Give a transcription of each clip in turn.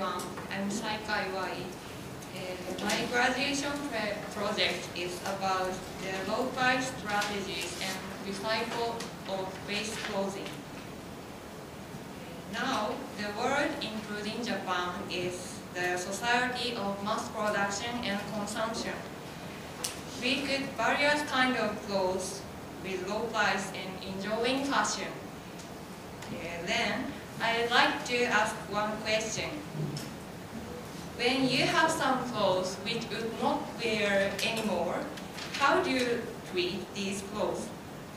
everyone, I'm Saikai Wai. My graduation project is about the low-price strategies and recycle of waste clothing. Now, the world, including Japan, is the society of mass production and consumption. We could various kinds of clothes with low price and enjoying fashion. Then, I'd like to ask one question. When you have some clothes which would not wear anymore, how do you treat these clothes?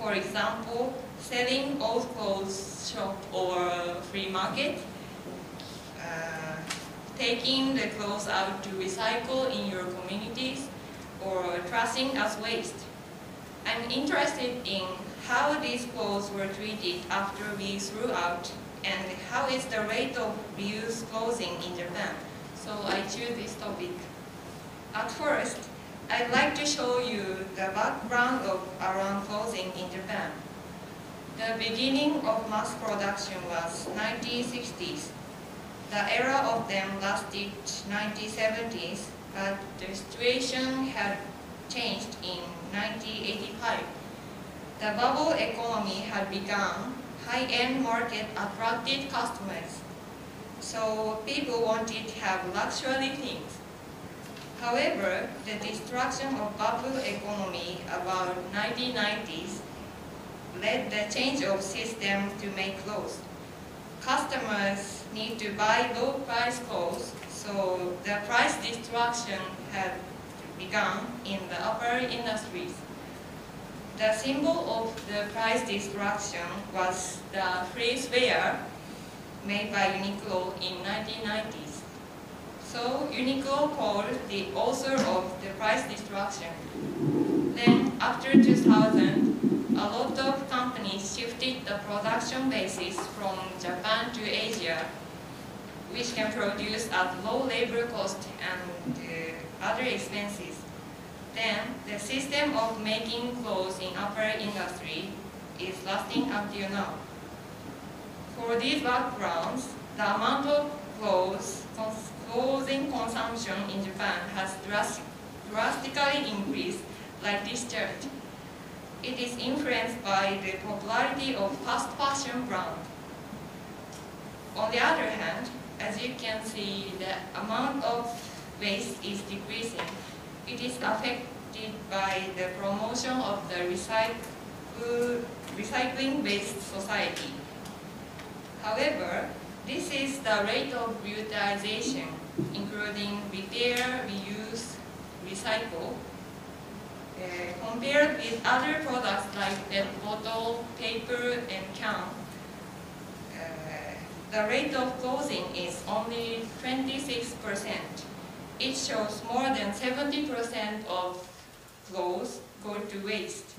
For example, selling old clothes shop or free market, taking the clothes out to recycle in your communities, or trashing as waste. I'm interested in how these clothes were treated after we threw out, and how is the rate of reused clothing in Japan. So I choose this topic. At first, I'd like to show you the background of around clothing in Japan. The beginning of mass production was 1960s. The era of them lasted 1970s, but the situation had changed in 1985. The bubble economy had begun. High-end market attracted customers, so people wanted to have luxury things. However, the destruction of bubble economy about 1990s led the change of system to make clothes. Customers need to buy low-price clothes, so the price destruction had begun in the apparel industries. The symbol of the price destruction was the freeze wear made by Uniqlo in 1990s. So Uniqlo called the author of the price destruction. Then after 2000, a lot of companies shifted the production basis from Japan to Asia, which can produce at low labor cost and other expenses. Then, the system of making clothes in apparel industry is lasting until now. For these backgrounds, the amount of clothing consumption in Japan has drastically increased, like this chart. It is influenced by the popularity of fast fashion brand. On the other hand, as you can see, the amount of waste is decreasing. It is affected by the promotion of the recycling-based society. However, this is the rate of reutilization, including repair, reuse, recycle, compared with other products like PET bottle, paper, and can. The rate of clothing is only 26%. It shows more than 70% of clothes go to waste.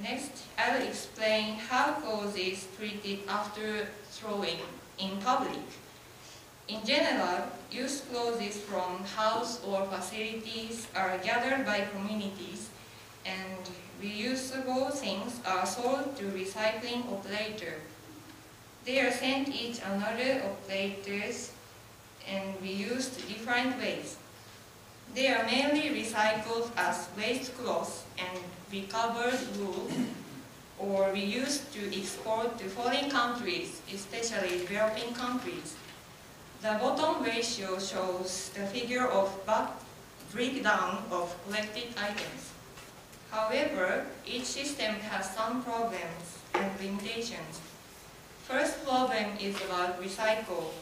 Next, I will explain how clothes is treated after throwing in public. In general, used clothes from house or facilities are gathered by communities, and reusable things are sold to recycling operators. They are sent each another operators and reused different ways. They are mainly recycled as waste cloth and recovered wool, or reused to export to foreign countries, especially developing countries. The bottom ratio shows the figure of breakdown of collected items. However, each system has some problems and limitations. First problem is about recycle.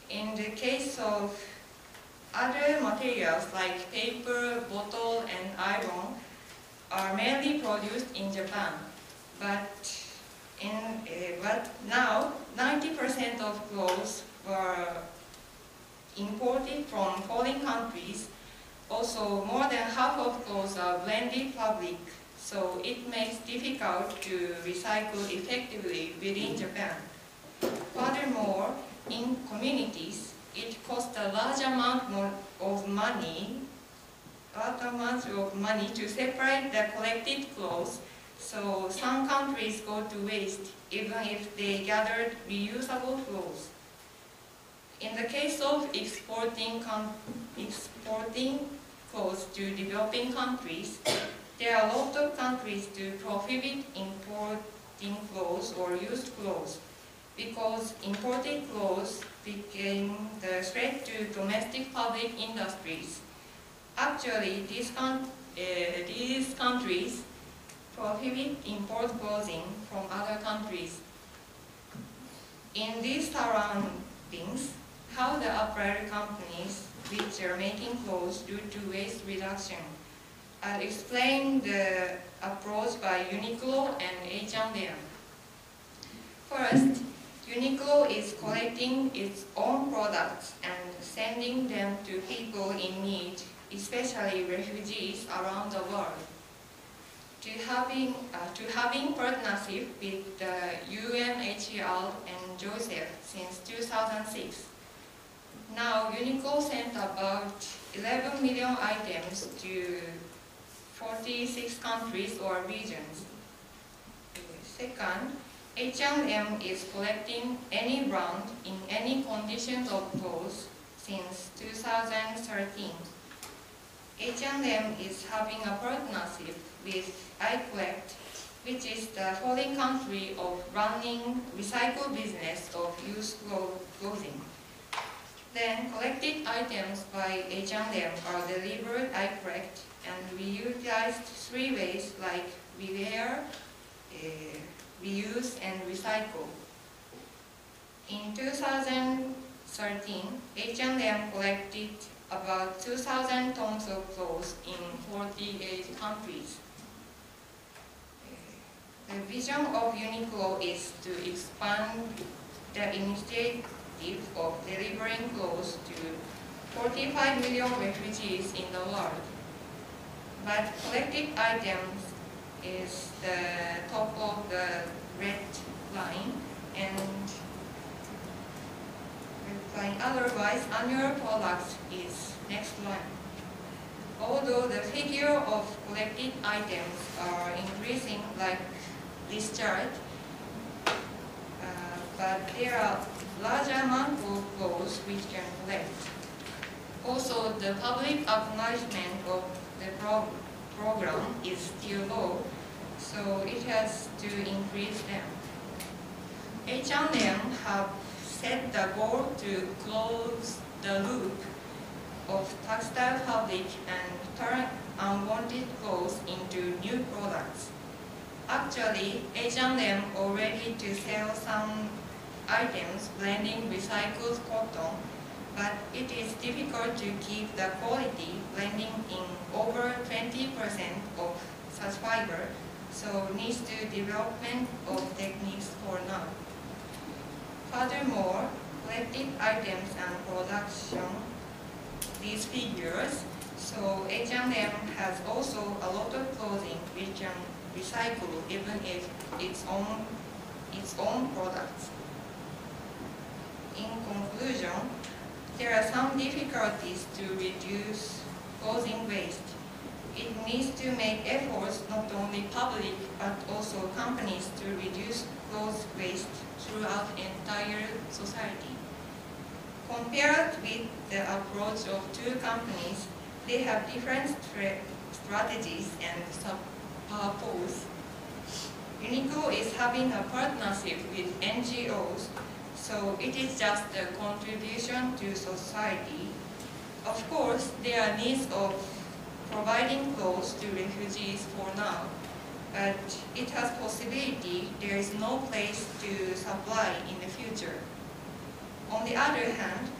In the case of other materials like paper, bottle, and iron are mainly produced in Japan, but now 90% of clothes were imported from foreign countries. Also, more than half of clothes are blended fabric, so it makes it difficult to recycle effectively within Japan. Furthermore, in communities, it costs a large amount of money to separate the collected clothes, so some countries go to waste even if they gathered reusable clothes. In the case of exporting clothes to developing countries, there are a lot of countries to prohibit importing clothes or used clothes because imported clothes became the threat to domestic public industries. Actually, these countries prohibit import clothing from other countries. In these surroundings, how the apparel companies which are making clothes due to waste reduction. I'll explain the approach by Uniqlo and H&M. First, Uniqlo is collecting its own products and sending them to people in need, especially refugees around the world. To having partnership with the UNHCR and Joseph since 2006. Now, Uniqlo sent about 11 million items to 46 countries or regions. Second, H&M is collecting any brand in any conditions of clothes since 2013. H&M is having a partnership with iCollect, which is the foreign country of running recycle business of used clothing. Then collected items by H&M are delivered iCollect, and we utilized 3 ways like rewear, reuse, and recycle. In 2013, H&M collected about 2,000 tons of clothes in 48 countries. The vision of Uniqlo is to expand the initiative of delivering clothes to 45 million refugees in the world. But collected items is the top of the red line, and otherwise annual products is next line. Although the figure of collected items are increasing like this chart, but there are large amount of clothes which can collect. Also, the public acknowledgement of the program is still low, so it has to increase them. H&M have set the goal to close the loop of textile fabric and turn unwanted clothes into new products. Actually, H&M already to sell some items blending recycled cotton, but it is difficult to keep the quality blending in over 20% of such fiber, so needs to development of techniques for now. Furthermore, collected items and production, these figures, so H&M has also a lot of clothing which can recycle even if its own products. In conclusion, there are some difficulties to reduce clothing waste. It needs to make efforts not only public but also companies to reduce clothes waste throughout the entire society. Compared with the approach of 2 companies, they have different strategies and purpose. Uniqlo is having a partnership with NGOs, so it is just a contribution to society. Of course, there are needs of providing clothes to refugees for now, but it has possibility there is no place to supply in the future. On the other hand,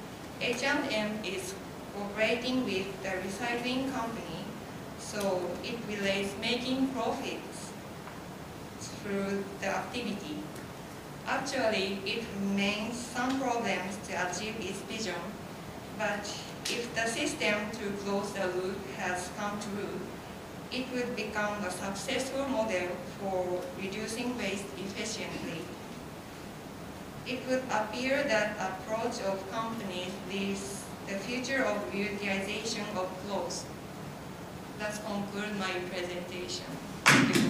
H&M is cooperating with the recycling company, so it relates making profits through the activity. Actually, it remains some problems to achieve its vision, but if the system to close the loop has come true, it would become a successful model for reducing waste efficiently. It would appear that approach of companies leads the future of reutilization of clothes. Let's conclude my presentation. Thank you.